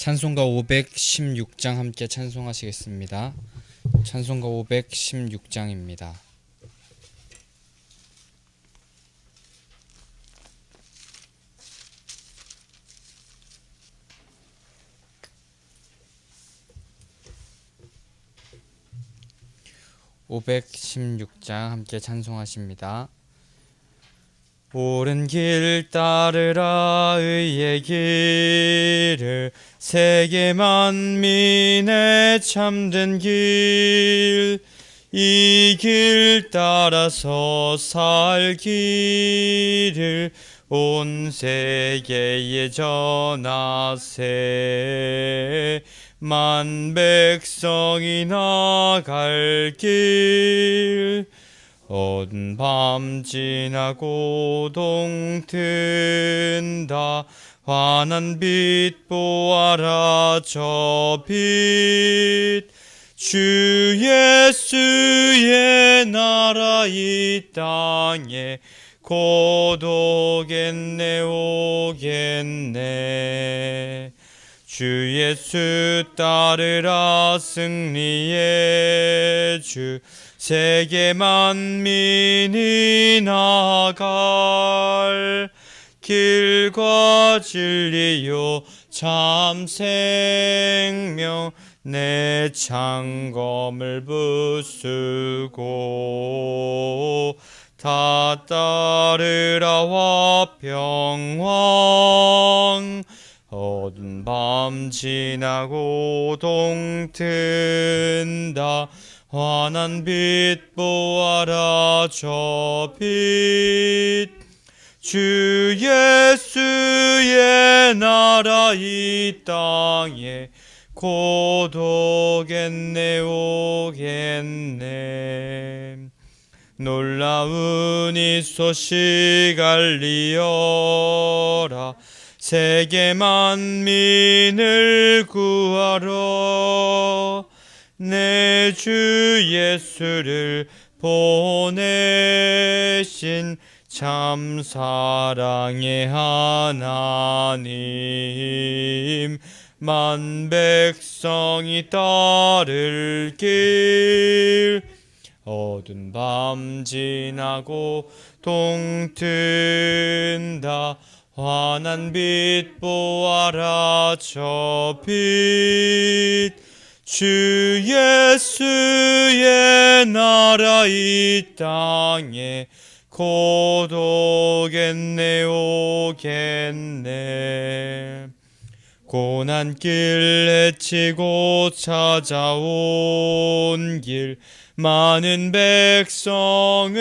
찬송가 516장 함께 찬송하시겠습니다. 찬송가 516장입니다. (516장) 함께 찬송하십니다. 옳은 길 따르라 의의 길을 세계 만민의 참된 길 이 길 따라서 살기를 온 세계에 전하세 만 백성이 나갈 길 어두운 밤 지나고 동튼다 환한 빛 보아라 저 빛 주 예수의 나라 이 땅에 곧 오겠네 오겠네 주 예수 따르라 승리의 주 세계 만민이 나아갈 길과 진리요 참 생명 내 창검을 부수고 다 따르라 화평왕 어두운 밤 지나고 동튼다 환한 빛 보아라 저 빛 주 예수의 나라 이 땅에 곧 오겠네 오겠네 놀라운 이 소식 알리어라 세계 만민을 구하러 내 주 예수를 보내신 참 사랑의 하나님 만 백성이 따를 길 어두운 밤 지나고 동튼다 환한 빛 보아라 저 빛 주 예수의 나라 이 땅에 곧 오겠네 오겠네 고난길 헤치고 찾아온 길 많은 백성을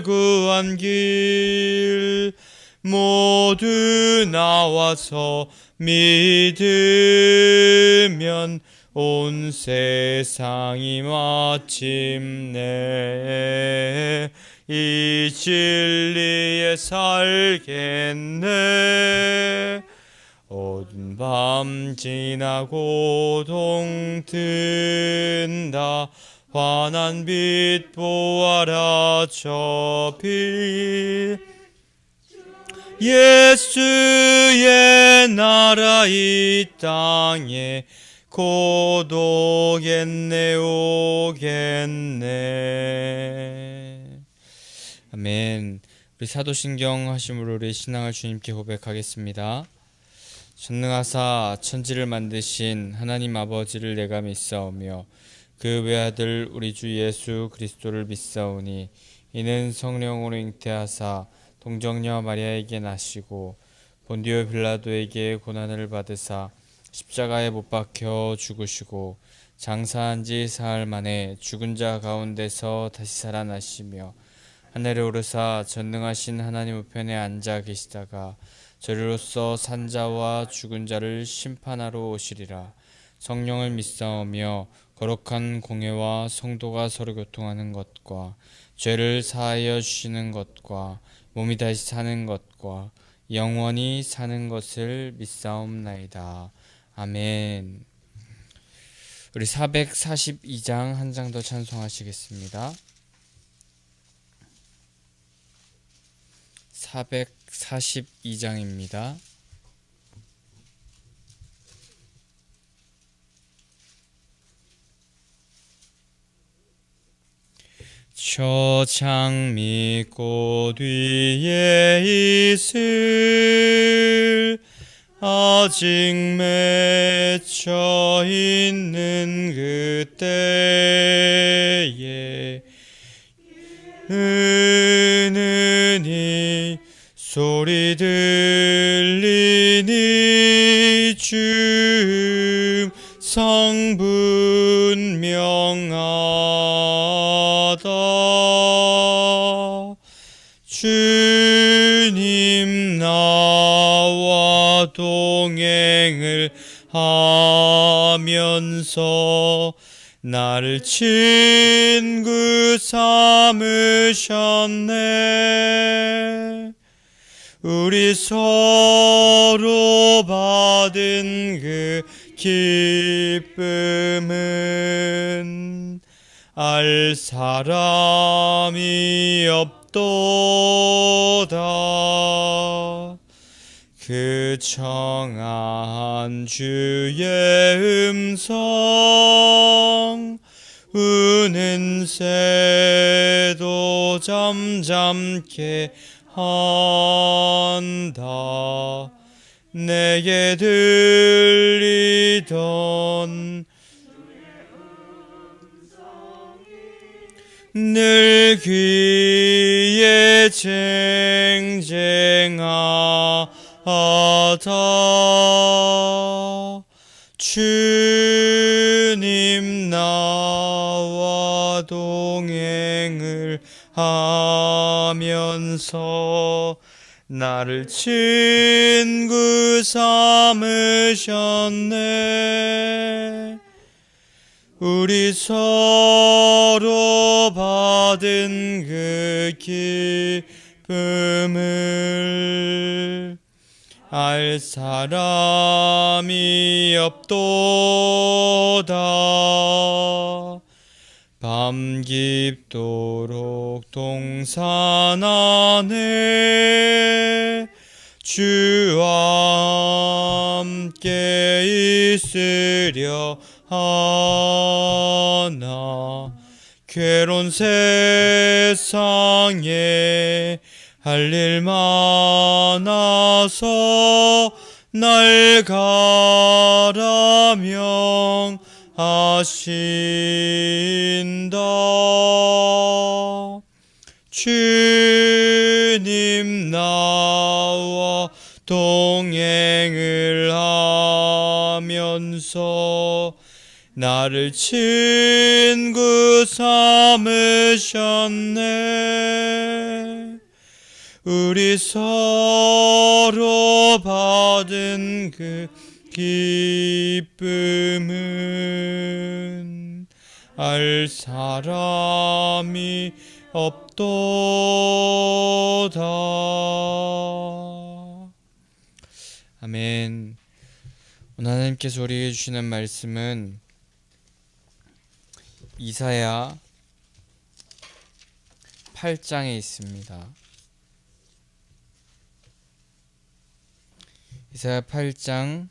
구한 길 모두 나와서 믿으면 온 세상이 마침내 이 진리에 살겠네 어두운 밤 지나고 동튼다 환한 빛 보아라 저 빛 예수의 나라 이 땅에 곧 오겠네 오겠네 아멘. 우리 사도신경 하심으로 우리 신앙을 주님께 고백하겠습니다. 전능하사 천지를 만드신 하나님 아버지를 내가 믿사오며 그 외아들 우리 주 예수 그리스도를 믿사오니 이는 성령으로 잉태하사 동정녀 마리아에게 나시고 본디오 빌라도에게 고난을 받으사 십자가에 못 박혀 죽으시고 장사한 지 사흘 만에 죽은 자 가운데서 다시 살아나시며 하늘에 오르사 전능하신 하나님 우편에 앉아 계시다가 저리로서 산자와 죽은 자를 심판하러 오시리라. 성령을 믿사오며 거룩한 공회와 성도가 서로 교통하는 것과 죄를 사하여 주시는 것과 몸이 다시 사는 것과 영원히 사는 것을 믿사옵나이다. 아멘. 우리 442장 한 장 더 찬송하시겠습니다. 442장입니다. 저 장미꽃 위에 있을 아직 맺혀 있는 그때에 은은히 소리 들리니 주 성분명하다. 주님 나와 동행을 하면서 나를 친구 삼으셨네. 우리 서로 받은 그 기쁨은 알 사람이 없도다. 그 청아한 주의 음성 우는 새도 잠잠케 한다. 내게 들리던 늘 귀에 쟁쟁하다. 주님 나와 동행을 하면서 나를 친구 삼으셨네. 우리 서로 받은 그 기쁨을 알 사람이 없도다. 밤 깊도록 동산 안에 주와 함께 있으려 하나. 괴로운 세상에 할 일 많아서 날 가라 명하신다. 주님 나와 동행을 하면서 나를 친구 삼으셨네. 우리 서로 받은 그 기쁨은 알 사람이 없도다. 아멘. 오늘 하나님께서 우리에게 주시는 말씀은 이사야 8장에 있습니다. 이사야 8장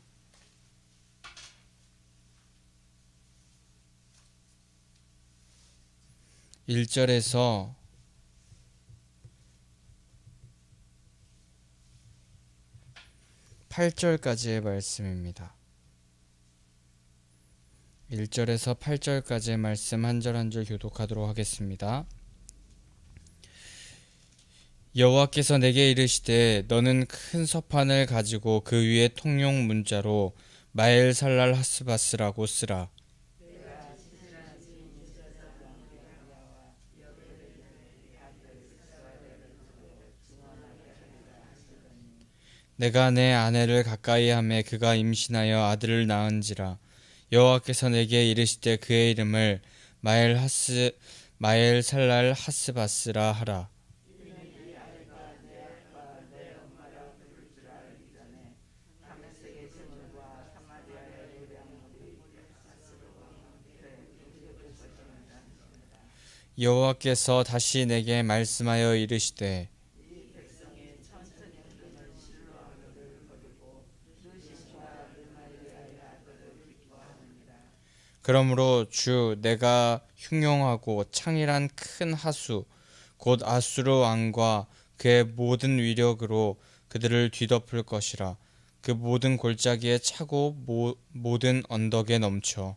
1절에서 8절까지의 말씀입니다. 1절에서 8절까지의 말씀 한 절 한 절 교독하도록 하겠습니다. 여호와께서 내게 이르시되 너는 큰 서판을 가지고 그 위에 통용 문자로 마엘살랄 하스바스라고 쓰라. 내가 내 아내를 가까이 하매 그가 임신하여 아들을 낳은지라. 여호와께서 내게 이르시되 그의 이름을 마엘살랄 하스바스라 하라. 여호와께서 다시 내게 말씀하여 이르시되 그러므로 주 내가 흉용하고 창일한 큰 하수 곧 아수르 왕과 그의 모든 위력으로 그들을 뒤덮을 것이라. 그 모든 골짜기에 차고 모든 언덕에 넘쳐.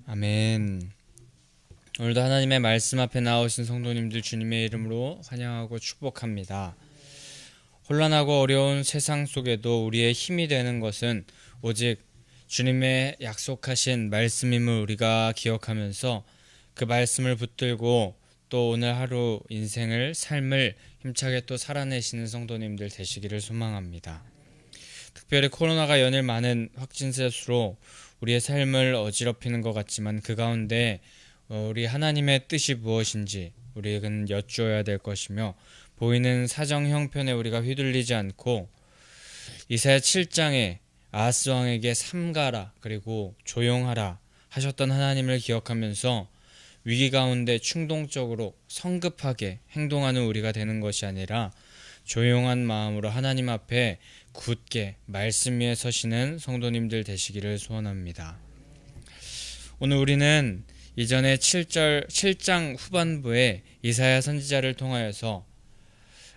아멘. 오늘도 하나님의 말씀 앞에 나오신 성도님들 주님의 이름으로 환영하고 축복합니다. 혼란하고 어려운 세상 속에도 우리의 힘이 되는 것은 오직 주님의 약속하신 말씀임을 우리가 기억하면서 그 말씀을 붙들고 또 오늘 하루 인생을 삶을 힘차게 또 살아내시는 성도님들 되시기를 소망합니다. 특별히 코로나가 연일 많은 확진자 수로 우리의 삶을 어지럽히는 것 같지만 그 가운데 우리 하나님의 뜻이 무엇인지 우리는 여쭈어야 될 것이며 보이는 사정 형편에 우리가 휘둘리지 않고 이사야 7장에 아하스 왕에게 삼가라 그리고 조용하라 하셨던 하나님을 기억하면서 위기 가운데 충동적으로 성급하게 행동하는 우리가 되는 것이 아니라 조용한 마음으로 하나님 앞에 굳게 말씀 위에 서시는 성도님들 되시기를 소원합니다. 오늘 우리는 이전에 7장 후반부에 이사야 선지자를 통하여서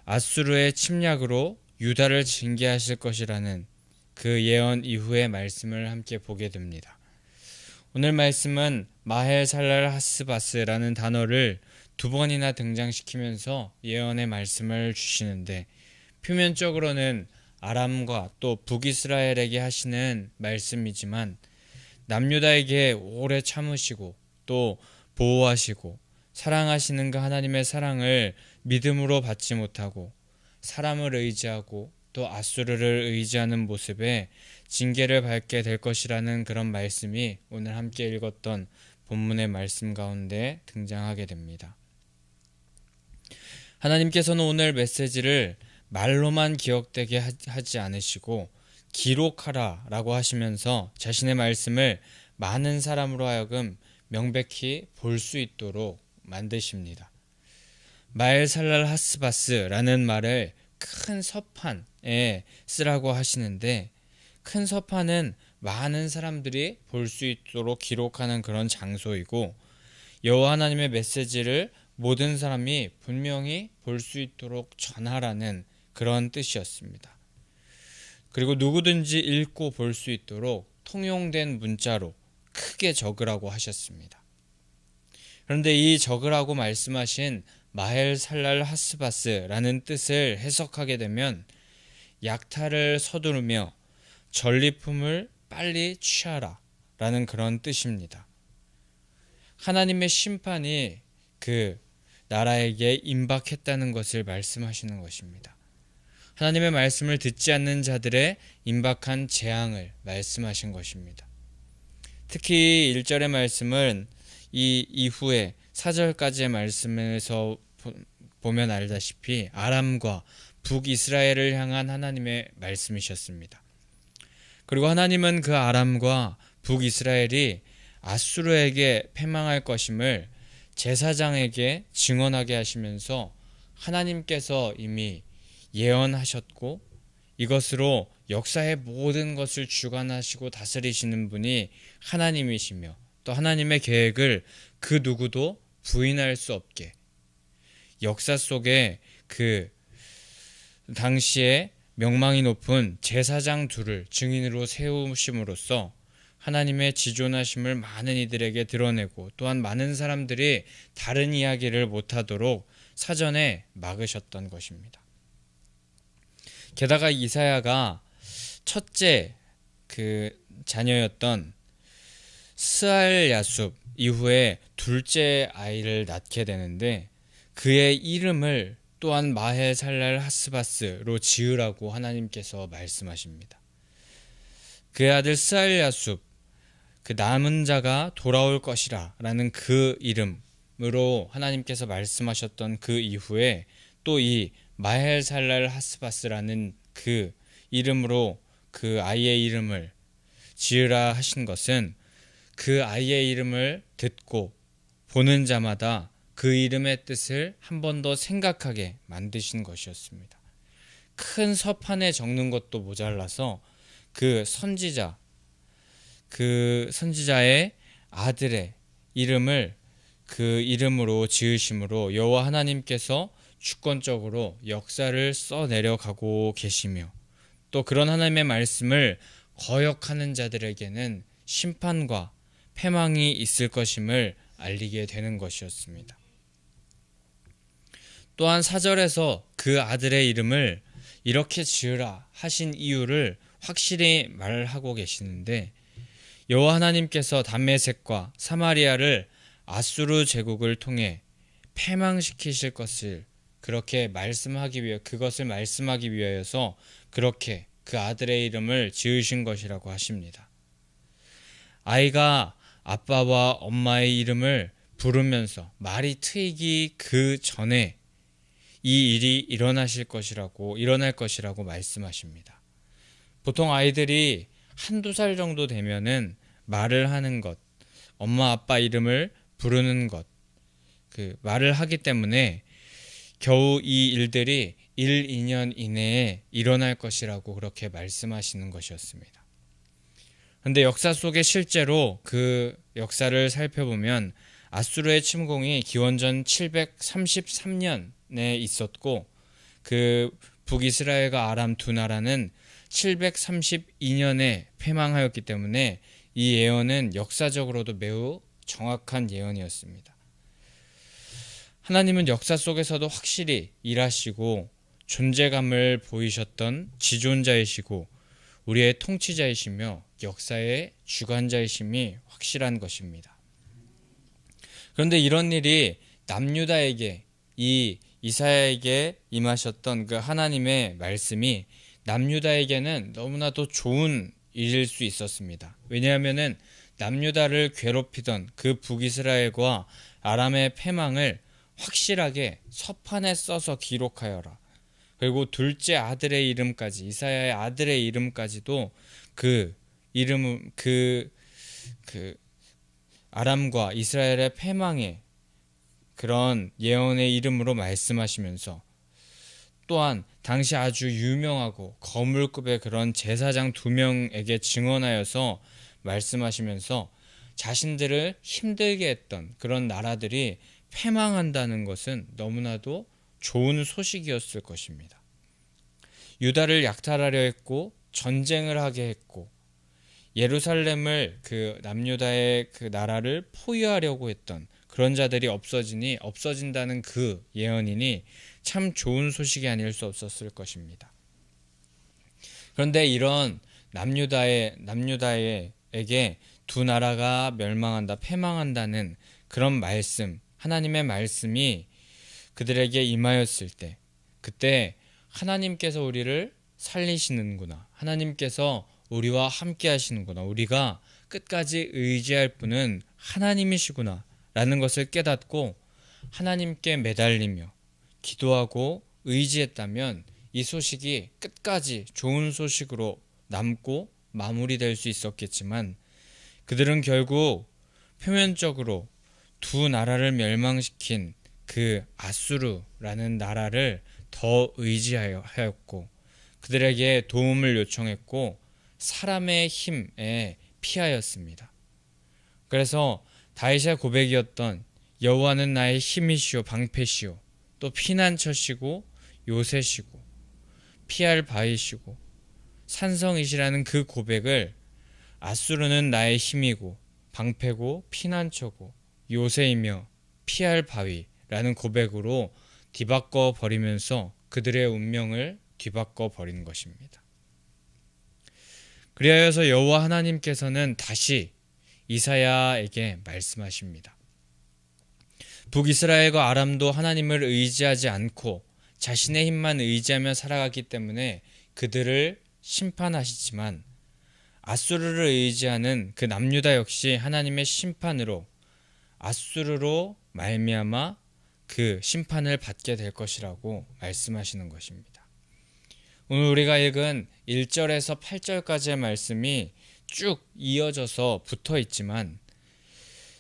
아수르의 침략으로 유다를 징계하실 것이라는 그 예언 이후의 말씀을 함께 보게 됩니다. 오늘 말씀은 마헬살랄 하스바스라는 단어를 두 번이나 등장시키면서 예언의 말씀을 주시는데 표면적으로는 아람과 또 북이스라엘에게 하시는 말씀이지만 남유다에게 오래 참으시고 또 보호하시고 사랑하시는 그 하나님의 사랑을 믿음으로 받지 못하고 사람을 의지하고 또 아수르를 의지하는 모습에 징계를 받게 될 것이라는 그런 말씀이 오늘 함께 읽었던 본문의 말씀 가운데 등장하게 됩니다. 하나님께서는 오늘 메시지를 말로만 기억되게 하지 않으시고 기록하라 라고 하시면서 자신의 말씀을 많은 사람으로 하여금 명백히 볼 수 있도록 만드십니다. 마엘살랄 하스바스라는 말을 큰 서판에 쓰라고 하시는데 큰 서판은 많은 사람들이 볼 수 있도록 기록하는 그런 장소이고 여호와 하나님의 메시지를 모든 사람이 분명히 볼 수 있도록 전하라는 그런 뜻이었습니다. 그리고 누구든지 읽고 볼 수 있도록 통용된 문자로 크게 적으라고 하셨습니다. 그런데 이 적으라고 말씀하신 마헬살랄 하스바스라는 뜻을 해석하게 되면 약탈을 서두르며 전리품을 빨리 취하라 라는 그런 뜻입니다. 하나님의 심판이 그 나라에게 임박했다는 것을 말씀하시는 것입니다. 하나님의 말씀을 듣지 않는 자들의 임박한 재앙을 말씀하신 것입니다. 특히 1절의 말씀은 이 이후에 4절까지의 말씀에서 보면 알다시피 아람과 북이스라엘을 향한 하나님의 말씀이셨습니다. 그리고 하나님은 그 아람과 북이스라엘이 아수르에게 패망할 것임을 제사장에게 증언하게 하시면서 하나님께서 이미 예언하셨고 이것으로 역사의 모든 것을 주관하시고 다스리시는 분이 하나님이시며 또 하나님의 계획을 그 누구도 부인할 수 없게 역사 속에 그 당시에 명망이 높은 제사장 둘을 증인으로 세우심으로써 하나님의 지존하심을 많은 이들에게 드러내고 또한 많은 사람들이 다른 이야기를 못하도록 사전에 막으셨던 것입니다. 게다가 이사야가 첫째 그 자녀였던 스알야숲 이후에 둘째 아이를 낳게 되는데 그의 이름을 또한 마헬살랄 하스바스로 지으라고 하나님께서 말씀하십니다. 그의 아들 스알야숲 그 남은 자가 돌아올 것이라 라는 그 이름으로 하나님께서 말씀하셨던 그 이후에 또 이 마헬살랄 하스바스라는 그 이름으로 그 아이의 이름을 지으라 하신 것은 그 아이의 이름을 듣고 보는 자마다 그 이름의 뜻을 한 번 더 생각하게 만드신 것이었습니다. 큰 서판에 적는 것도 모자라서 그 선지자의 아들의 이름을 그 이름으로 지으심으로 여호와 하나님께서 주권적으로 역사를 써내려가고 계시며, 또 그런 하나님의 말씀을 거역하는 자들에게는 심판과 패망이 있을 것임을 알리게 되는 것이었습니다. 또한 4절에서 그 아들의 이름을 이렇게 지으라 하신 이유를 확실히 말하고 계시는데, 여호와 하나님께서 담메색과 사마리아를 아수르 제국을 통해 패망시키실 것을 그것을 말씀하기 위하여서 그렇게 그 아들의 이름을 지으신 것이라고 하십니다. 아이가 아빠와 엄마의 이름을 부르면서 말이 트이기 그 전에 이 일이 일어날 것이라고 말씀하십니다. 보통 아이들이 한두 살 정도 되면은 말을 하는 것, 엄마 아빠 이름을 부르는 것, 말을 하기 때문에 겨우 이 일들이 1, 2년 이내에 일어날 것이라고 그렇게 말씀하시는 것이었습니다. 그런데 역사 속에 실제로 그 역사를 살펴보면 아수르의 침공이 기원전 733년에 있었고, 그 북이스라엘과 아람 두 나라는 732년에 패망하였기 때문에 이 예언은 역사적으로도 매우 정확한 예언이었습니다. 하나님은 역사 속에서도 확실히 일하시고 존재감을 보이셨던 지존자이시고 우리의 통치자이시며 역사의 주관자이심이 확실한 것입니다. 그런데 이런 일이 남유다에게, 이 이사야에게 임하셨던 그 하나님의 말씀이 남유다에게는 너무나도 좋은 일일 수 있었습니다. 왜냐하면 남유다를 괴롭히던 그 북이스라엘과 아람의 패망을 확실하게 서판에 써서 기록하여라. 그리고 둘째 아들의 이름까지, 이사야의 아들의 이름까지도 아람과 이스라엘의 패망의 그런 예언의 이름으로 말씀하시면서, 또한 당시 아주 유명하고 거물급의 그런 제사장 2명에게 증언하여서 말씀하시면서 자신들을 힘들게 했던 그런 나라들이 패망한다는 것은 너무나도 좋은 소식이었을 것입니다. 유다를 약탈하려 했고 전쟁을 하게 했고 예루살렘을, 그 남유다의 그 나라를 포위하려고 했던 그런 자들이 없어진다는 그 예언이니 참 좋은 소식이 아닐 수 없었을 것입니다. 그런데 이런 남유다에게 두 나라가 멸망한다, 패망한다는 그런 말씀, 하나님의 말씀이 그들에게 임하였을 때, 그때 하나님께서 우리를 살리시는구나, 하나님께서 우리와 함께 하시는구나, 우리가 끝까지 의지할 분은 하나님이시구나 라는 것을 깨닫고 하나님께 매달리며 기도하고 의지했다면 이 소식이 끝까지 좋은 소식으로 남고 마무리될 수 있었겠지만, 그들은 결국 표면적으로 두 나라를 멸망시킨 그 아수르라는 나라를 더 의지하였고 그들에게 도움을 요청했고 사람의 힘에 피하였습니다. 그래서 다윗의 고백이었던 여호와는 나의 힘이시오 방패시오 또 피난처시고 요새시고 피할 바위시고 산성이시라는 그 고백을 아수르는 나의 힘이고 방패고 피난처고 요새이며 피할 바위라는 고백으로 뒤바꿔 버리면서 그들의 운명을 뒤바꿔 버린 것입니다. 그리하여서 여호와 하나님께서는 다시 이사야에게 말씀하십니다. 북이스라엘과 아람도 하나님을 의지하지 않고 자신의 힘만 의지하며 살아갔기 때문에 그들을 심판하시지만, 아수르를 의지하는 그 남유다 역시 하나님의 심판으로 아수르로 말미암아 그 심판을 받게 될 것이라고 말씀하시는 것입니다. 오늘 우리가 읽은 1절에서 8절까지의 말씀이 쭉 이어져서 붙어 있지만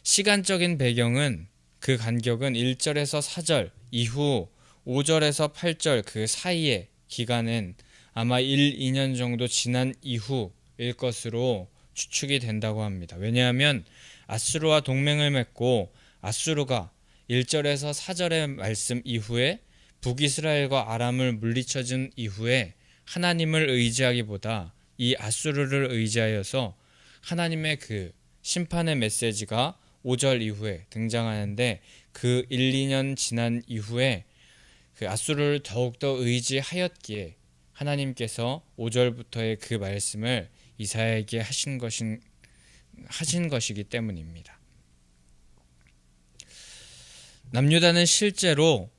시간적인 배경은 그 간격은 1절에서 4절 이후 5절에서 8절 그 사이의 기간은 아마 1, 2년 정도 지난 이후일 것으로 추측이 된다고 합니다. 왜냐하면 아수르와 동맹을 맺고 아수르가 1절에서 4절의 말씀 이후에 북이스라엘과 아람을 물리쳐준 이후에 하나님을 의지하기보다 이 아수르를 의지하여서 하나님의 그 심판의 메시지가 5절 이후에 등장하는데 그 1, 2년 지난 이후에 그 아수르를 더욱더 의지하였기에 하나님께서 5절부터의 그 말씀을 이사야에게 하신 것이기 때문입니다. 남유다는 실제로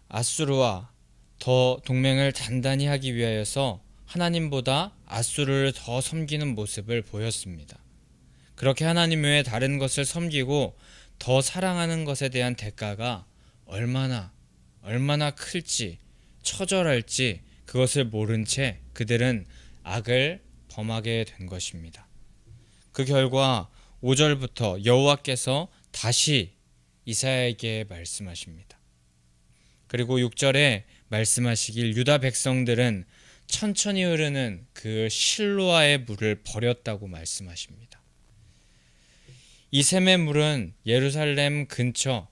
아수르와 더 동맹을 단단히 하기 위하여서 하나님보다 아수르를 더 섬기는 모습을 보였습니다. 그렇게 하나님 외에 다른 것을 섬기고 더 사랑하는 것에 대한 대가가 얼마나 클지, 처절할지 그것을 모른 채 그들은 악을 범하게 된 것입니다. 그 결과 5절부터 여호와께서 다시 이사야에게 말씀하십니다. 그리고 6절에 말씀하시길 유다 백성들은 천천히 흐르는 그 실로아의 물을 버렸다고 말씀하십니다. 이 샘의 물은 예루살렘 근처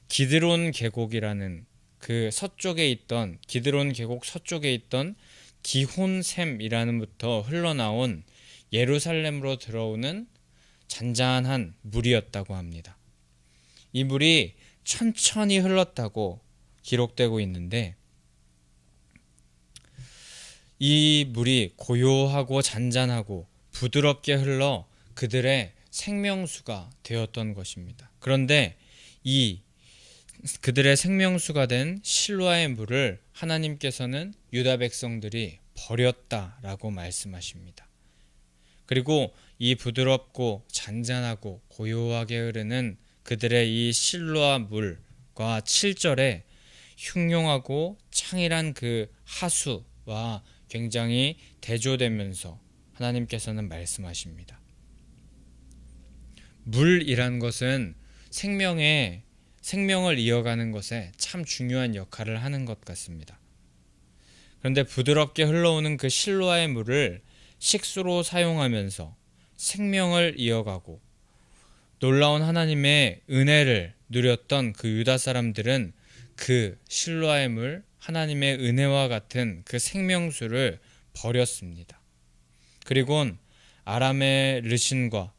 기드론 계곡이라는 그 서쪽에 있던 기드론 계곡 서쪽에 있던 기혼샘이라는부터 흘러나온 예루살렘으로 들어오는 잔잔한 물이었다고 합니다. 이 물이 천천히 흘렀다고 기록되고 있는데 이 물이 고요하고 잔잔하고 부드럽게 흘러 그들의 생명수가 되었던 것입니다. 그런데 이 그들의 생명수가 된 실로아의 물을 하나님께서는 유다 백성들이 버렸다라고 말씀하십니다. 그리고 이 부드럽고 잔잔하고 고요하게 흐르는 그들의 이 실로아 물과 7절에 흉흉하고 창일한 그 하수와 굉장히 대조되면서 하나님께서는 말씀하십니다. 물이란 것은 생명을 이어가는 것에 참 중요한 역할을 하는 것 같습니다. 그런데 부드럽게 흘러오는 그 실로아의 물을 식수로 사용하면서 생명을 이어가고 놀라운 하나님의 은혜를 누렸던 그 유다 사람들은 그 실로아의 물, 하나님의 은혜와 같은 그 생명수를 버렸습니다. 그리고는 아람의 르신과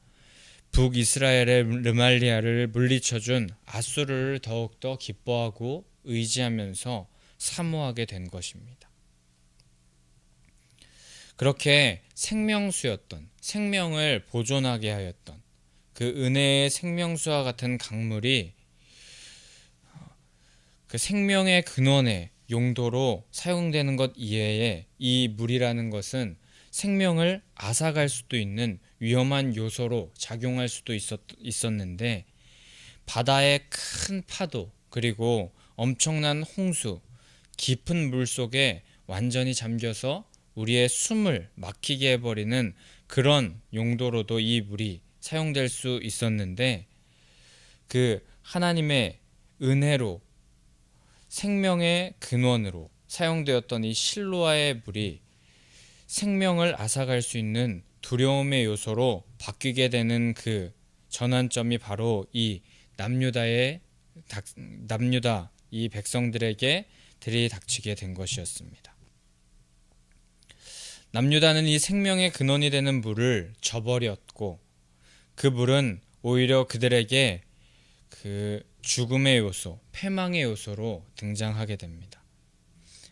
북이스라엘의 르말리아를 물리쳐준 아수르를 더욱더 기뻐하고 의지하면서 사모하게 된 것입니다. 그렇게 생명수였던, 생명을 보존하게 하였던 그 은혜의 생명수와 같은 강물이 그 생명의 근원의 용도로 사용되는 것 이외에 이 물이라는 것은 생명을 앗아갈 수도 있는 위험한 요소로 작용할 수도 있었는데 바다의 큰 파도 그리고 엄청난 홍수, 깊은 물 속에 완전히 잠겨서 우리의 숨을 막히게 해버리는 그런 용도로도 이 물이 사용될 수 있었는데 그 하나님의 은혜로 생명의 근원으로 사용되었던 이 실로아의 물이 생명을 앗아갈 수 있는 두려움의 요소로 바뀌게 되는 그 전환점이 바로 이 남유다 이 백성들에게 들이닥치게 된 것이었습니다. 남유다는 이 생명의 근원이 되는 물을 저버렸고 그 물은 오히려 그들에게 그 죽음의 요소, 패망의 요소로 등장하게 됩니다.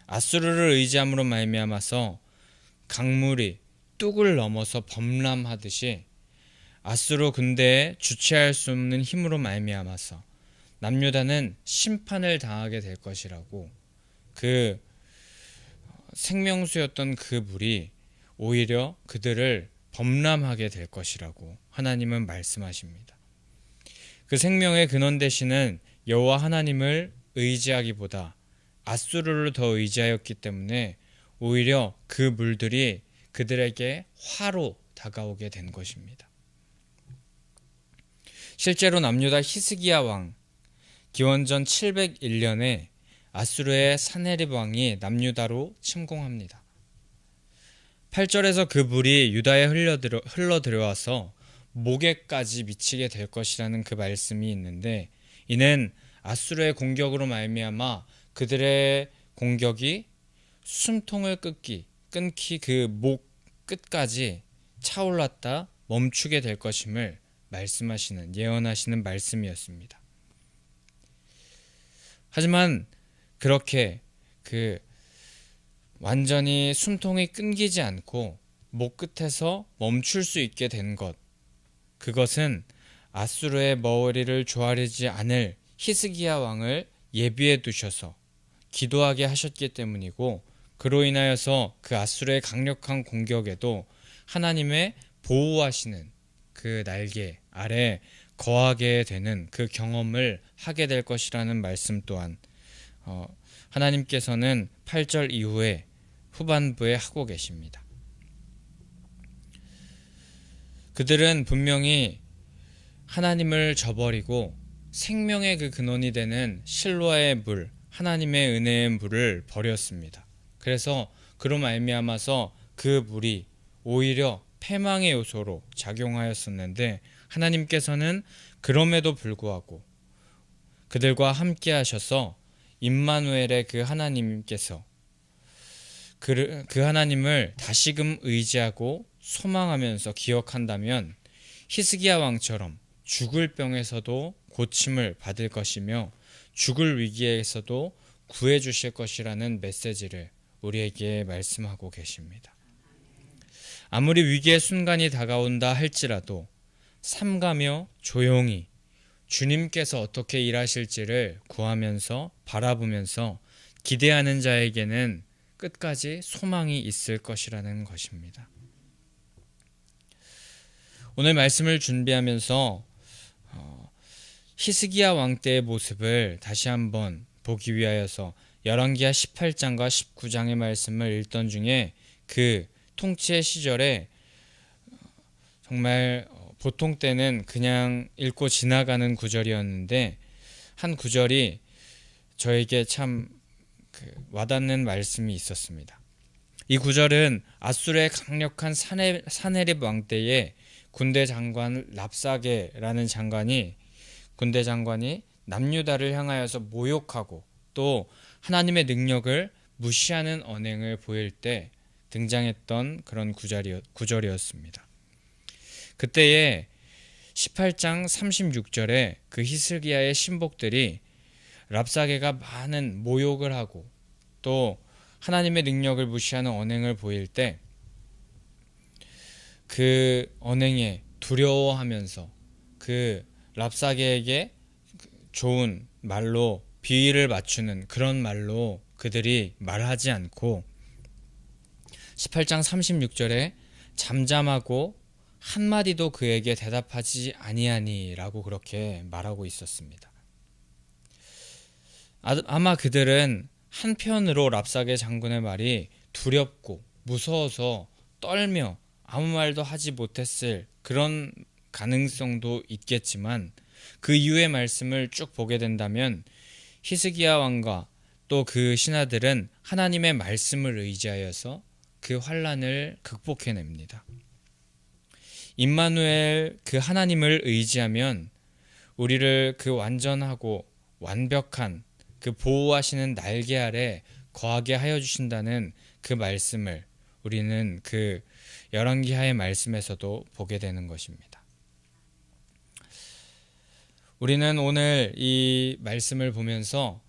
아수르를 의지함으로 말미암아서 강물이 뚝을 넘어서 범람하듯이 아수르 군대에 주체할 수 없는 힘으로 말미암아서 남유다는 심판을 당하게 될 것이라고 그 생명수였던 그 물이 오히려 그들을 범람하게 될 것이라고 하나님은 말씀하십니다. 그 생명의 근원 되시는 여호와 하나님을 의지하기보다 아수르를 더 의지하였기 때문에 오히려 그 물들이 그들에게 화로 다가오게 된 것입니다. 실제로 남유다 히스기야 왕 기원전 701년에 아수르의 사네립 왕이 남유다로 침공합니다. 8절에서 그 불이 유다에 흘러 들어와서 목에까지 미치게 될 것이라는 그 말씀이 있는데, 이는 아수르의 공격으로 말미암아 그들의 공격이 숨통을 끊기 그 목 끝까지 차올랐다 멈추게 될 것임을 말씀하시는, 예언하시는 말씀이었습니다. 하지만 그렇게 완전히 숨통이 끊기지 않고 목 끝에서 멈출 수 있게 된 것, 그것은 아수르의 머리를 조아리지 않을 히스기야 왕을 예비해 두셔서 기도하게 하셨기 때문이고, 그로 인하여서 그 아수르의 강력한 공격에도 하나님의 보호하시는 그 날개 아래 거하게 되는 그 경험을 하게 될 것이라는 말씀 또한 하나님께서는 8절 이후에 후반부에 하고 계십니다. 그들은 분명히 하나님을 저버리고 생명의 그 근원이 되는 실로아의 물, 하나님의 은혜의 물을 버렸습니다. 그래서 그로 말미암아서 그 물이 오히려 패망의 요소로 작용하였었는데, 하나님께서는 그럼에도 불구하고 그들과 함께 하셔서 임마누엘의 그 하나님께서 그 하나님을 다시금 의지하고 소망하면서 기억한다면 히스기야 왕처럼 죽을 병에서도 고침을 받을 것이며 죽을 위기에서도 구해 주실 것이라는 메시지를 우리에게 말씀하고 계십니다. 아무리 위기의 순간이 다가온다 할지라도 삼가며 조용히 주님께서 어떻게 일하실지를 구하면서 바라보면서 기대하는 자에게는 끝까지 소망이 있을 것이라는 것입니다. 오늘 말씀을 준비하면서 히스기야 왕 때의 모습을 다시 한번 보기 위하여서 열왕기하 18장과 19장의 말씀을 읽던 중에 그 통치의 시절에 정말 보통 때는 그냥 읽고 지나가는 구절이었는데, 한 구절이 저에게 참 와닿는 말씀이 있었습니다. 이 구절은 아수르의 강력한 사네립 왕 때에 군대 장관 랍사게라는 군대 장관이 남유다를 향하여서 모욕하고 또 하나님의 능력을 무시하는 언행을 보일 때 등장했던 그런 구절이었습니다. 그때에 18장 36절에 그 히스기야의 신복들이 랍사게가 많은 모욕을 하고 또 하나님의 능력을 무시하는 언행을 보일 때 그 언행에 두려워하면서 그 랍사게에게 좋은 말로 비위를 맞추는 그런 말로 그들이 말하지 않고 18장 36절에 잠잠하고 한마디도 그에게 대답하지 아니하니 라고 그렇게 말하고 있었습니다. 아마 그들은 한편으로 랍사게 장군의 말이 두렵고 무서워서 떨며 아무 말도 하지 못했을 그런 가능성도 있겠지만, 그 이후의 말씀을 쭉 보게 된다면 히스기야 왕과 또 그 신하들은 하나님의 말씀을 의지하여서 그 환난을 극복해냅니다. 임마누엘 그 하나님을 의지하면 우리를 그 완전하고 완벽한 그 보호하시는 날개 아래 거하게 하여 주신다는 그 말씀을 우리는 그 열왕기하의 말씀에서도 보게 되는 것입니다. 우리는 오늘 이 말씀을 보면서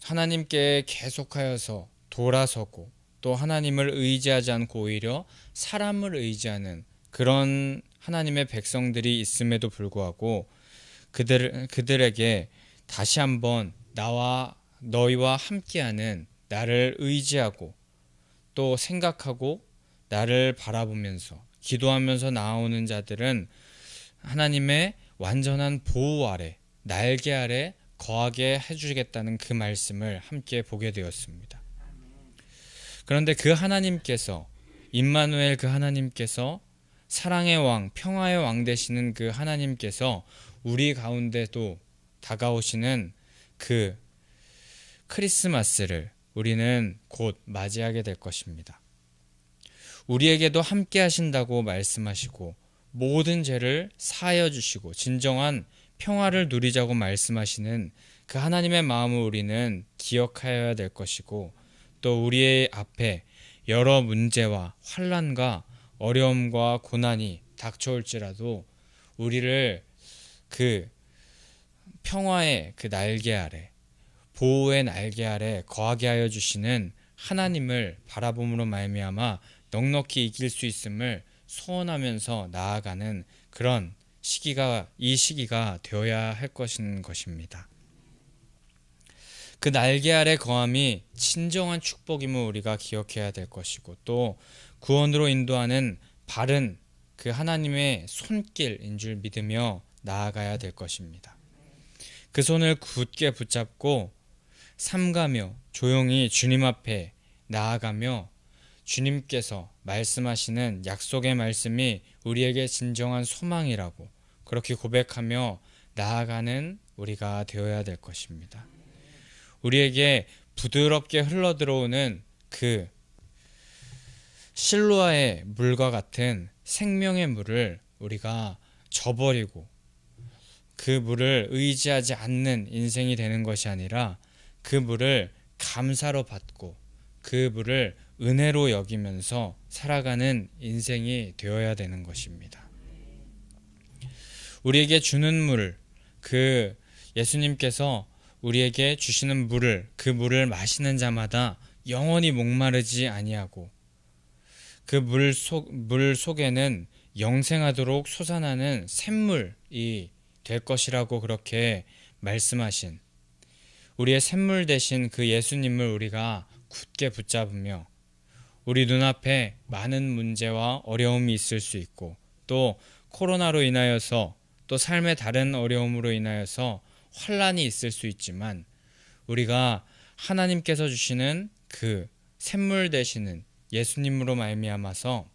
하나님께 계속하여서 돌아서고 또 하나님을 의지하지 않고 오히려 사람을 의지하는 그런 하나님의 백성들이 있음에도 불구하고 그들에게 다시 한번 너희와 함께하는 나를 의지하고 또 생각하고 나를 바라보면서 기도하면서 나아오는 자들은 하나님의 완전한 보호 아래 날개 아래 거하게 해주겠다는 그 말씀을 함께 보게 되었습니다. 그런데 그 하나님께서 임마누엘 그 하나님께서 사랑의 왕 평화의 왕 되시는 그 하나님께서 우리 가운데도 다가오시는 그 크리스마스를 우리는 곧 맞이하게 될 것입니다. 우리에게도 함께 하신다고 말씀하시고 모든 죄를 사하여 주시고 진정한 평화를 누리자고 말씀하시는 그 하나님의 마음을 우리는 기억하여야 될 것이고, 또 우리의 앞에 여러 문제와 환난과 어려움과 고난이 닥쳐올지라도 우리를 그 평화의 그 날개 아래, 보호의 날개 아래 거하게 하여 주시는 하나님을 바라봄으로 말미암아 넉넉히 이길 수 있음을 소원하면서 나아가는 그런 이 시기가 되어야 할 것입니다. 그 날개 아래 거함이 진정한 축복임을 우리가 기억해야 될 것이고, 또 구원으로 인도하는 바른 그 하나님의 손길인 줄 믿으며 나아가야 될 것입니다. 그 손을 굳게 붙잡고 삼가며 조용히 주님 앞에 나아가며 주님께서 말씀하시는 약속의 말씀이 우리에게 진정한 소망이라고 그렇게 고백하며 나아가는 우리가 되어야 될 것입니다. 우리에게 부드럽게 흘러들어오는 그 실로아의 물과 같은 생명의 물을 우리가 저버리고 그 물을 의지하지 않는 인생이 되는 것이 아니라 그 물을 감사로 받고 그 물을 은혜로 여기면서 살아가는 인생이 되어야 되는 것입니다. 우리에게 주는 물, 그 예수님께서 우리에게 주시는 물을, 그 물을 마시는 자마다 영원히 목마르지 아니하고 그 물 속에는 영생하도록 솟아나는 샘물이 될 것이라고 그렇게 말씀하신 우리의 샘물 되신 그 예수님을 우리가 굳게 붙잡으며, 우리 눈앞에 많은 문제와 어려움이 있을 수 있고 또 코로나로 인하여서 또 삶의 다른 어려움으로 인하여서 환난이 있을 수 있지만, 우리가 하나님께서 주시는 그 샘물 되시는 예수님으로 말미암아서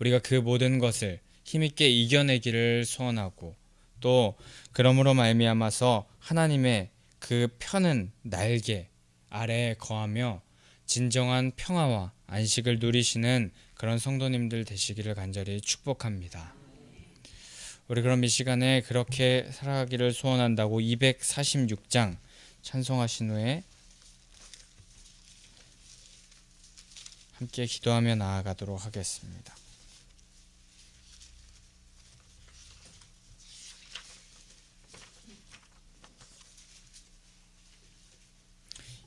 우리가 그 모든 것을 힘있게 이겨내기를 소원하고, 또 그러므로 말미암아서 하나님의 그 펴는 날개 아래에 거하며 진정한 평화와 안식을 누리시는 그런 성도님들 되시기를 간절히 축복합니다. 우리 그럼 이 시간에 그렇게 살아가기를 소원한다고 246장 찬송하신 후에 함께 기도하며 나아가도록 하겠습니다.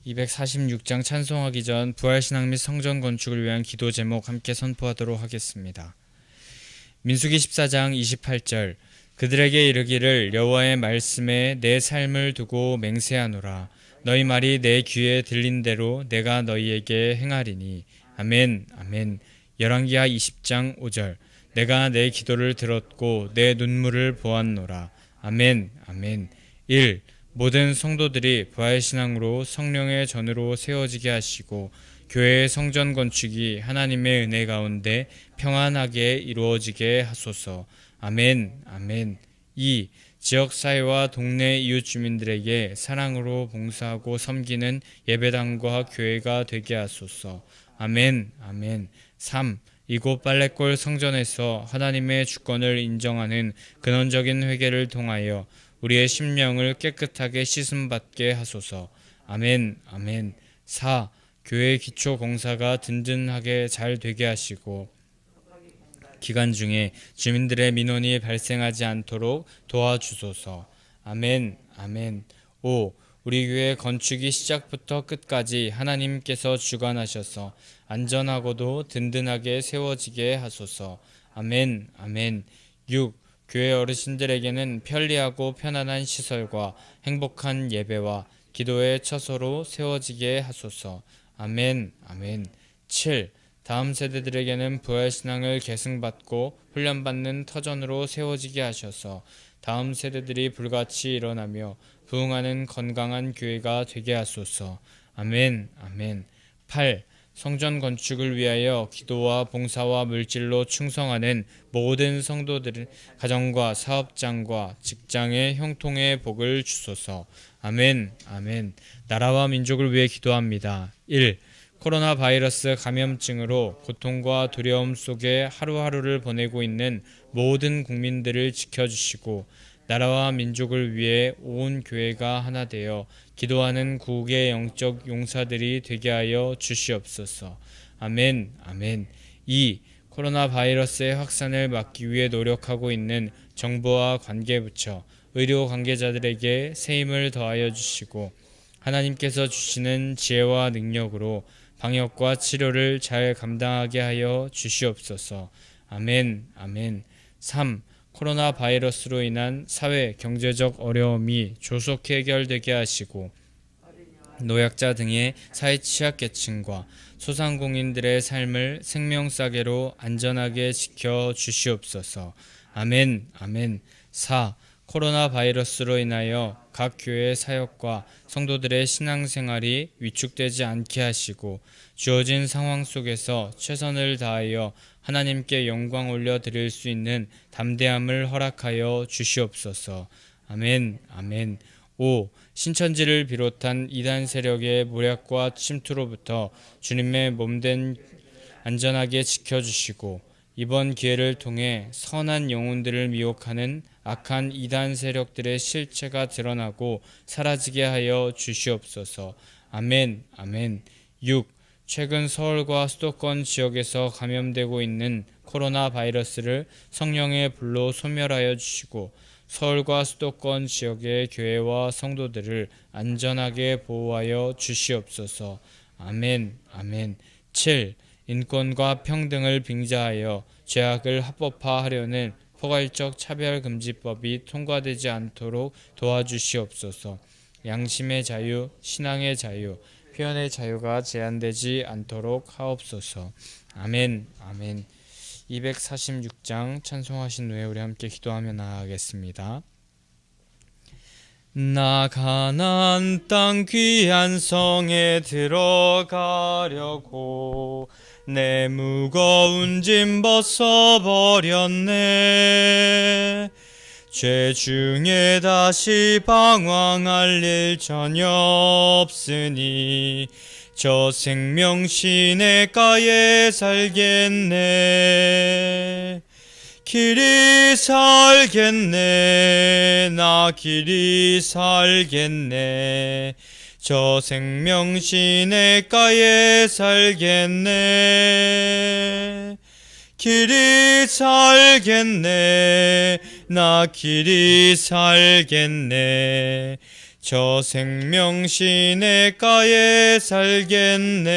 246장 찬송하기 전 부활신앙 및 성전 건축을 위한 기도 제목 함께 선포하도록 하겠습니다. 민수기 14장 28절 그들에게 이르기를 여호와의 말씀에 내 삶을 두고 맹세하노라. 너희 말이 내 귀에 들린 대로 내가 너희에게 행하리니. 아멘 아멘. 열왕기하 20장 5절 내가 내 기도를 들었고 내 눈물을 보았노라. 아멘 아멘. 1. 모든 성도들이 부활신앙으로 성령의 전으로 세워지게 하시고 교회의 성전 건축이 하나님의 은혜 가운데 평안하게 이루어지게 하소서. 아멘 아멘. 2. 지역사회와 동네 이웃 주민들에게 사랑으로 봉사하고 섬기는 예배당과 교회가 되게 하소서. 아멘 아멘. 3. 이곳 빨래골 성전에서 하나님의 주권을 인정하는 근원적인 회개를 통하여 우리의 심령을 깨끗하게 씻음받게 하소서. 아멘 아멘. 4. 교회 기초 공사가 든든하게 잘 되게 하시고 기간 중에 주민들의 민원이 발생하지 않도록 도와주소서. 아멘 아멘. 5. 우리 교회 건축이 시작부터 끝까지 하나님께서 주관하셔서 안전하고도 든든하게 세워지게 하소서. 아멘 아멘. 6. 교회 어르신들에게는 편리하고 편안한 시설과 행복한 예배와 기도의 처소로 세워지게 하소서. 아멘 아멘. 7. 다음 세대들에게는 부활신앙을 계승받고 훈련받는 터전으로 세워지게 하셔서 다음 세대들이 불같이 일어나며 부흥하는 건강한 교회가 되게 하소서. 아멘 아멘. 8. 성전 건축을 위하여 기도와 봉사와 물질로 충성하는 모든 성도들 가정과 사업장과 직장의 형통의 복을 주소서. 아멘. 아멘. 나라와 민족을 위해 기도합니다. 1. 코로나 바이러스 감염증으로 고통과 두려움 속에 하루하루를 보내고 있는 모든 국민들을 지켜주시고 나라와 민족을 위해 온 교회가 하나 되어 기도하는 구국의 영적 용사들이 되게 하여 주시옵소서. 아멘. 아멘. 2. 코로나 바이러스의 확산을 막기 위해 노력하고 있는 정부와 관계부처, 의료 관계자들에게 새 힘을 더하여 주시고 하나님께서 주시는 지혜와 능력으로 방역과 치료를 잘 감당하게 하여 주시옵소서. 아멘. 아멘. 3. 코로나 바이러스로 인한 사회, 경제적 어려움이 조속히 해결되게 하시고 노약자 등의 사회 취약계층과 소상공인들의 삶을 생명싸개로 안전하게 지켜 주시옵소서. 아멘. 아멘. 4. 코로나 바이러스로 인하여 각 교회 사역과 성도들의 신앙생활이 위축되지 않게 하시고 주어진 상황 속에서 최선을 다하여 하나님께 영광 올려드릴 수 있는 담대함을 허락하여 주시옵소서. 아멘. 아멘. 5. 신천지를 비롯한 이단 세력의 모략과 침투로부터 주님의 몸된 안전하게 지켜주시고 이번 기회를 통해 선한 영혼들을 미혹하는 악한 이단 세력들의 실체가 드러나고 사라지게 하여 주시옵소서. 아멘. 아멘. 6. 최근 서울과 수도권 지역에서 감염되고 있는 코로나 바이러스를 성령의 불로 소멸하여 주시고 서울과 수도권 지역의 교회와 성도들을 안전하게 보호하여 주시옵소서. 아멘. 아멘. 7. 인권과 평등을 빙자하여 죄악을 합법화하려는 포괄적 차별금지법이 통과되지 않도록 도와주시옵소서. 양심의 자유, 신앙의 자유, 표현의 자유가 제한되지 않도록 하옵소서. 아멘. 아멘. 246장 찬송하신 후에 우리 함께 기도하며 나아가겠습니다. 나 가나안 땅 귀한 성에 들어가려고 내 무거운 짐 벗어버렸네. 죄 중에 다시 방황할 일 전혀 없으니 저 생명 시냇가에 살겠네. 길이 살겠네. 나 길이 살겠네. 저 생명 시냇가에 살겠네. 길이 살겠네. 나 길이 살겠네. 저 생명 시냇가에 살겠네.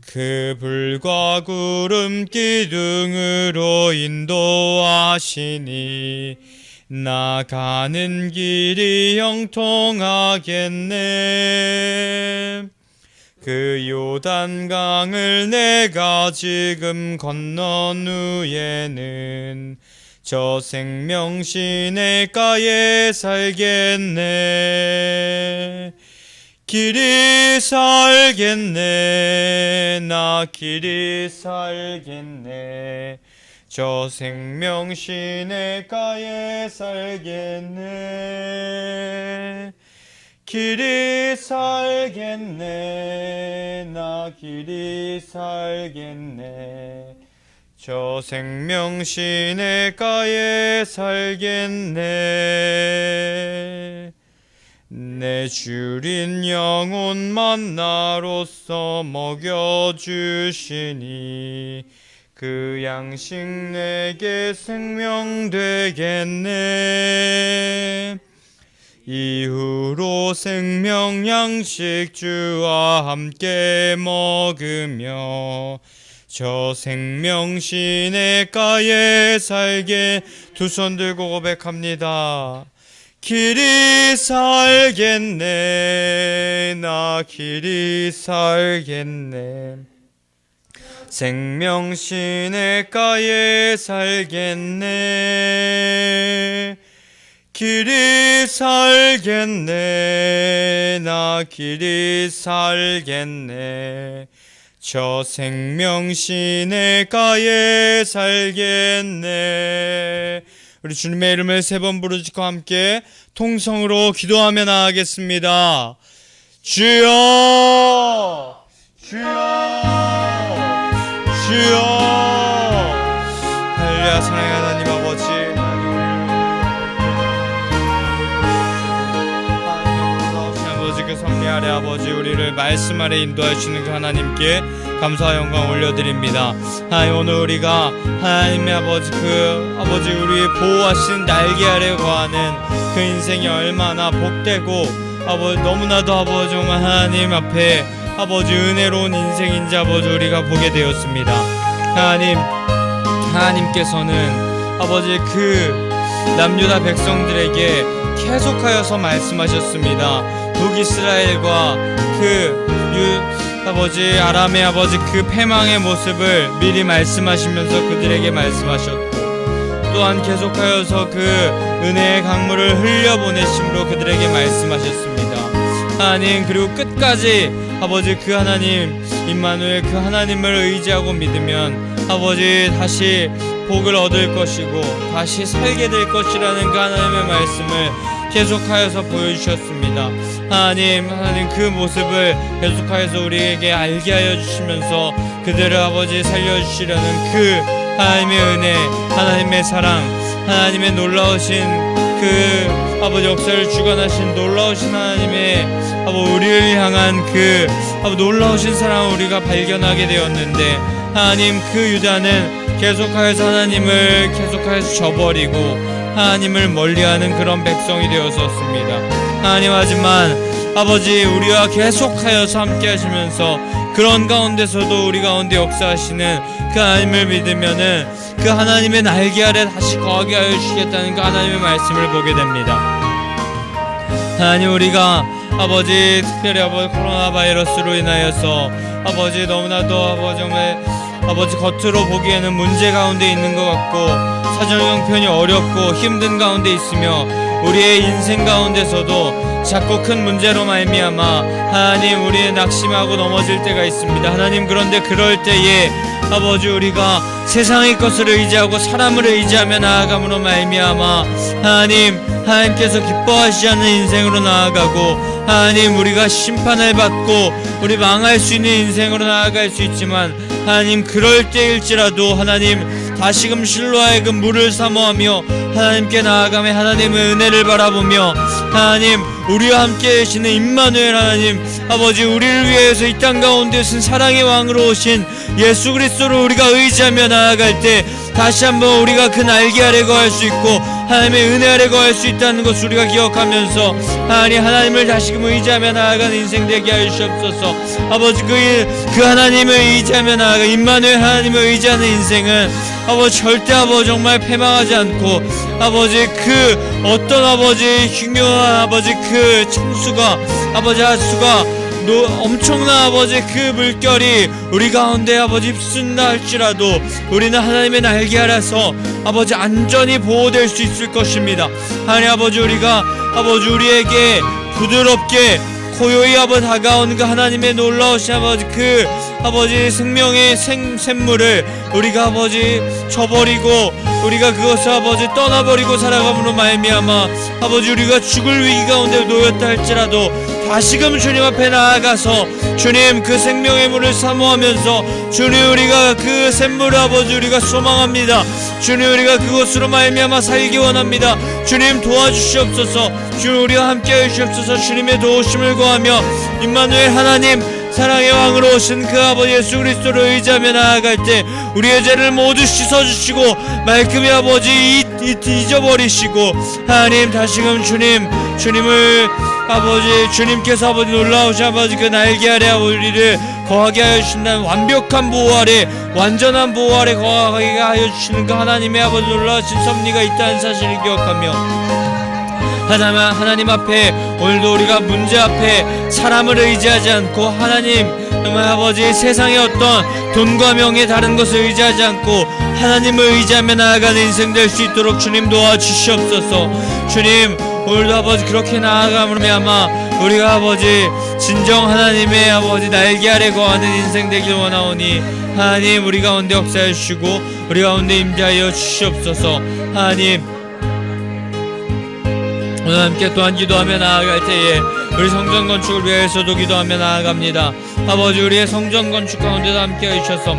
그 불과 구름 기둥으로 인도하시니 나 가는 길이 형통하겠네. 그 요단강을 내가 지금 건넌 후에는 저 생명 시냇가에 살겠네. 길이 살겠네. 나 길이 살겠네. 저 생명 시냇가에 살겠네. 길이 살겠네. 나 길이 살겠네. 저 생명 시냇가에 살겠네. 내 주린 영혼 만나로서 먹여주시니 그 양식 내게 생명 되겠네. 이후로 생명 양식 주와 함께 먹으며 저 생명 시냇가에 살게. 두 손 들고 고백합니다. 길이 살겠네. 나 길이 살겠네. 생명 시냇가에 살겠네. 길이 살겠네. 나 길이 살겠네. 저 생명 시냇가에 살겠네. 우리 주님의 이름을 3번 부르짖고 함께 통성으로 기도하며 나아가겠습니다. 주여, 주여, 주여. 할렐루야. 사랑의 하나님 아버지, 그 섭리 아래 아버지, 우리를 말씀 아래 인도하시는 그 하나님께 감사와 영광 올려드립니다. 하나님, 오늘 우리가 하나님의 아버지, 아버지 우리의 보호하신 날개 아래 거하는 그 인생이 얼마나 복되고 아버지 너무나도 아버지 정말 하나님 앞에 아버지 은혜로운 인생인지 아버지 우리가 보게 되었습니다. 하나님께서는 아버지 그 남유다 백성들에게 계속하여서 말씀하셨습니다. 북이스라엘과 아버지 아람의 아버지 그 패망의 모습을 미리 말씀하시면서 그들에게 말씀하셨고, 또한 계속하여서 그 은혜의 강물을 흘려보내심으로 그들에게 말씀하셨습니다. 하나님, 그리고 끝까지 아버지 그 하나님 임마누엘 그 하나님을 의지하고 믿으면 아버지 다시 복을 얻을 것이고 다시 살게 될 것이라는 그 하나님의 말씀을 계속하여서 보여주셨습니다. 하나님 그 모습을 계속하여서 우리에게 알게 하여 주시면서 그들을 아버지 살려주시려는 그 하나님의 은혜, 하나님의 사랑, 하나님의 놀라우신 그 아버지 역사를 주관하신 놀라우신 하나님의 우리를 향한 그 놀라우신 사랑을 우리가 발견하게 되었는데, 하나님 그 유다는 계속하여서 하나님을 계속하여서 저버리고 하나님을 멀리하는 그런 백성이 되었었습니다. 하나님, 하지만 아버지 우리와 계속하여서 함께 하시면서 그런 가운데서도 우리 가운데 역사하시는 그 하나님을 믿으면은 그 하나님의 날개 아래 다시 거하게 하여 주시겠다는 그 하나님의 말씀을 보게 됩니다. 하나님, 우리가 아버지 특별히 아버지 코로나 바이러스로 인하여서 아버지 너무나도 정말 겉으로 보기에는 문제 가운데 있는 것 같고 사정 형편이 어렵고 힘든 가운데 있으며 우리의 인생 가운데서도 자꾸 큰 문제로 말미암아 하나님 우리의 낙심하고 넘어질 때가 있습니다. 하나님, 그런데 그럴 때에 아버지 우리가 세상의 것을 의지하고 사람을 의지하며 나아감으로 말미암아 하나님께서 기뻐하시지 않는 인생으로 나아가고 하나님 우리가 심판을 받고 우리 망할 수 있는 인생으로 나아갈 수 있지만 하나님, 그럴 때일지라도 하나님 다시금 실로 하여금 물을 사모하며 하나님께 나아가며 하나님의 은혜를 바라보며 하나님 우리와 함께 계시는 임마누엘 하나님 아버지 우리를 위해서 이 땅 가운데 오신 사랑의 왕으로 오신 예수 그리스도를 우리가 의지하며 나아갈 때 다시 한번 우리가 그 날개 아래 거할 수 있고 하나님의 은혜 아래 거할 수 있다는 것을 우리가 기억하면서 하나님을 다시금 의지하며 나아가는 인생 되게 하여 주시옵소서. 아버지 그 하나님을 의지하며 나아가 임마누엘 하나님을 의지하는 인생은 아버지 절대 정말 패망하지 않고 아버지 그 어떤 흉흉한 그 창수가 하수가 엄청난 그 물결이 우리 가운데 휩쓴다 할지라도 우리는 하나님의 날개 아래서 안전히 보호될 수 있을 것입니다. 하나님 우리가 우리에게 부드럽게 고요히 다가오는 그 하나님의 놀라우신 생명의 샘물을 우리가 저버리고 우리가 그것을 떠나버리고 살아감으로 말미암아 우리가 죽을 위기 가운데 놓였다 할지라도 다시금 주님 앞에 나아가서 주님 그 생명의 물을 사모하면서 주님 우리가 그 샘물을 우리가 소망합니다. 주님 우리가 그것으로 말미암아 살기 원합니다. 주님 도와주시옵소서. 주님 우리와 함께 해주시옵소서. 주님의 도우심을 구하며 임마누엘 하나님 사랑의 왕으로 오신 그 아버지 예수 그리스도를 의지하며 나아갈 때 우리의 죄를 모두 씻어주시고 말끔히 잊어버리시고 하나님 다시금 주님을 주님께서 놀라우신 그 날개 아래 우리를 거하게 하여 주신다는 완벽한 보호 아래 완전한 보호 아래 거하게 하여 주시는 그 하나님의 놀라우신 섭리가 있다는 사실을 기억하며 하나님 앞에 오늘도 우리가 문제 앞에 사람을 의지하지 않고 하나님 정말 아버지 세상의 어떤 돈과 명예 다른 것을 의지하지 않고 하나님을 의지하며 나아가는 인생 될 수 있도록 주님 도와주시옵소서. 주님 오늘도 아버지 그렇게 나아감으로 말미암아 우리가 아버지 진정 하나님의 아버지 날개 아래 거하는 인생 되길 원하오니 하나님 우리 가운데 역사해 주시고 우리 가운데 임재하여 주시옵소서. 하나님 오늘 함께 또한 기도하며 나아갈 때에 우리 성전 건축을 위해서도 기도하며 나아갑니다. 아버지 우리의 성전 건축 가운데도 함께 해주셔서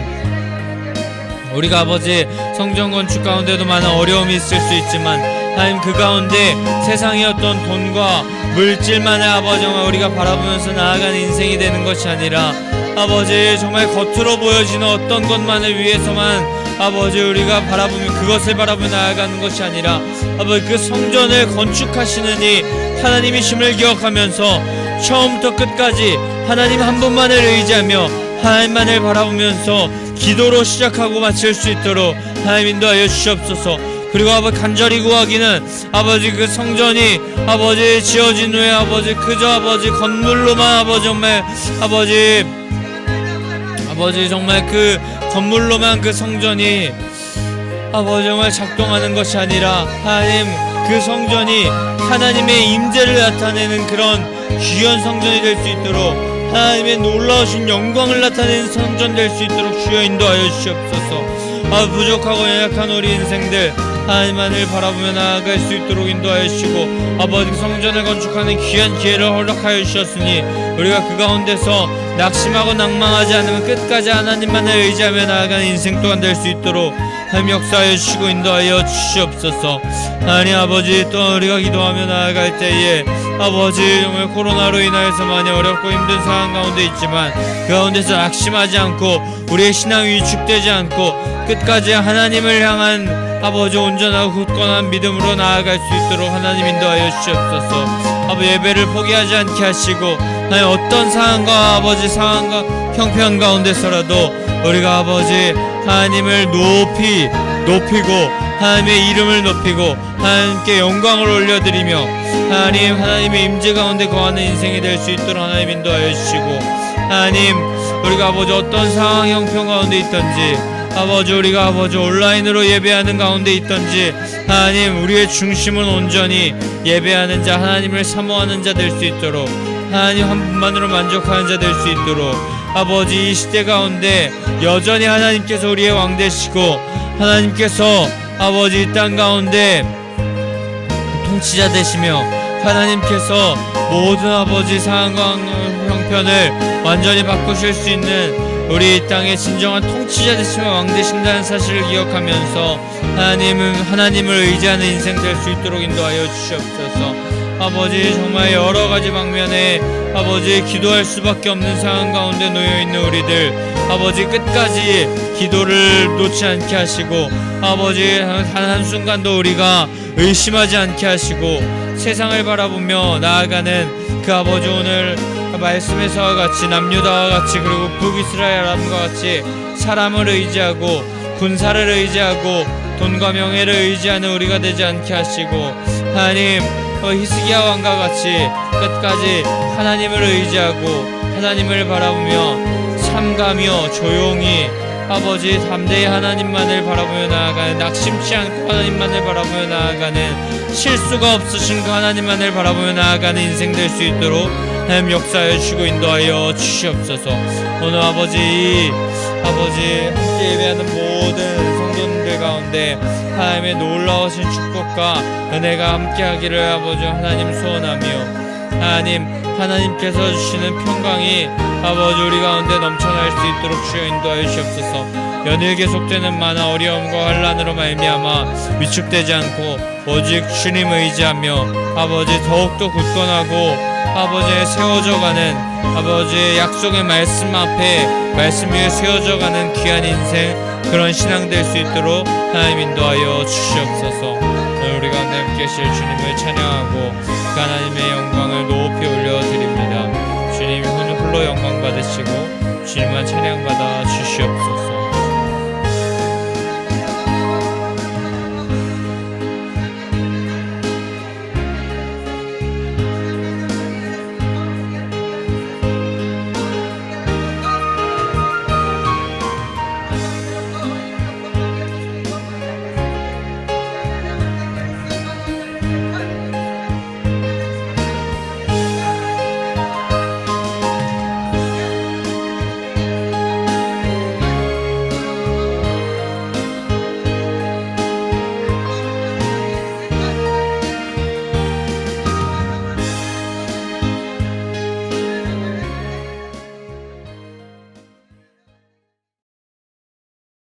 우리가 아버지 성전 건축 가운데도 많은 어려움이 있을 수 있지만 하나님 그 가운데 세상의 어떤 돈과 물질만을 아버지 정말 우리가 바라보면서 나아가는 인생이 되는 것이 아니라 아버지 정말 겉으로 보여지는 어떤 것만을 위해서만 아버지 우리가 바라보면 그것을 바라보며 나아가는 것이 아니라 아버지 그 성전을 건축하시는 이 하나님이심을 기억하면서 처음부터 끝까지 하나님 한 분만을 의지하며 하나님만을 바라보면서 기도로 시작하고 마칠 수 있도록 하나님 인도하여 주시옵소서. 그리고 아버지 간절히 구하기는 아버지 그 성전이 아버지 지어진 후에 아버지 그저 아버지 건물로만 아버지 정말 아버지 정말 그 건물로만 그 성전이 아버지 정말 작동하는 것이 아니라 하나님 그 성전이 하나님의 임재를 나타내는 그런 귀한 성전이 될 수 있도록 하나님의 놀라우신 영광을 나타내는 성전 될 수 있도록 주여 인도하여 주시옵소서. 부족하고 연약한 우리 인생들 하나님만을 바라보며 나아갈 수 있도록 인도하여 주시고 아버지 성전을 건축하는 귀한 기회를 허락하여 주셨으니 우리가 그 가운데서 낙심하고 낭망하지 않으면 끝까지 하나님만을 의지하며 나아가는 인생 또한 될 수 있도록 하나님 역사하여 주시고 인도하여 주시옵소서. 하나님 아버지 또 우리가 기도하며 나아갈 때에 아버지 정말 코로나로 인하여서 많이 어렵고 힘든 상황 가운데 있지만 그 가운데서 낙심하지 않고 우리의 신앙이 위축되지 않고 끝까지 하나님을 향한 아버지 온전하고 굳건한 믿음으로 나아갈 수 있도록 하나님 인도하여 주시옵소서. 아버지 예배를 포기하지 않게 하시고 하나님 어떤 상황과 아버지 상황과 형편 가운데서라도 우리가 아버지 하나님을 높이고 하나님의 이름을 높이고 하나님께 영광을 올려드리며 하나님의 임재 가운데 거하는 인생이 될 수 있도록 하나님 인도하여 주시고 하나님 우리가 아버지 어떤 상황 형편 가운데 있든지 아버지 우리가 아버지 온라인으로 예배하는 가운데 있든지 하나님 우리의 중심은 온전히 예배하는 자 하나님을 사모하는 자 될 수 있도록 하나님 한 분만으로 만족하는 자 될 수 있도록 아버지 이 시대 가운데 여전히 하나님께서 우리의 왕 되시고 하나님께서 아버지 이 땅 가운데 통치자 되시며 하나님께서 모든 아버지 상황과 형편을 완전히 바꾸실 수 있는 우리 이 땅의 진정한 통치자 되시며 왕 되신다는 사실을 기억하면서 하나님을 의지하는 인생 될 수 있도록 인도하여 주시옵소서. 아버지 정말 여러 가지 방면에 아버지 기도할 수밖에 없는 상황 가운데 놓여 있는 우리들 아버지 끝까지 기도를 놓지 않게 하시고 아버지 한순간도 우리가 의심하지 않게 하시고 세상을 바라보며 나아가는 그 아버지 오늘 말씀에서와 같이 남유다와 같이 그리고 북이스라엘 아람과 같이 사람을 의지하고 군사를 의지하고 돈과 명예를 의지하는 우리가 되지 않게 하시고 하나님 히스기야 왕과 같이 끝까지 하나님을 의지하고 하나님을 바라보며 삼가며 조용히 아버지 담대히 하나님만을 바라보며 나아가는 낙심치 않고 하나님만을 바라보며 나아가는 실수가 없으신 그 하나님만을 바라보며 나아가는 인생 될 수 있도록 하나님 역사해 주시고 인도하여 주시옵소서. 오늘 아버지 함께 예배하는 모든 성도님들 가운데 하나님의 놀라우신 축복과 은혜가 함께하기를 아버지 하나님 소원하며 하나님께서 주시는 평강이 아버지 우리 가운데 넘쳐날 수 있도록 주여 인도하여 주시옵소서. 연일 계속되는 많은 어려움과 환난으로 말미암아 위축되지 않고 오직 주님 의지하며 아버지 더욱더 굳건하고 아버지의 세워져가는 아버지의 약속의 말씀 앞에 말씀 위에 세워져가는 귀한 인생 그런 신앙 될 수 있도록 하나님 인도하여 주시옵소서. 우리 가운데 함께 계실 주님을 찬양하고 그 하나님의 영광을 높이 올려드립니다. 주님 홀로 영광 받으시고 주님만 찬양받아 주시옵소서.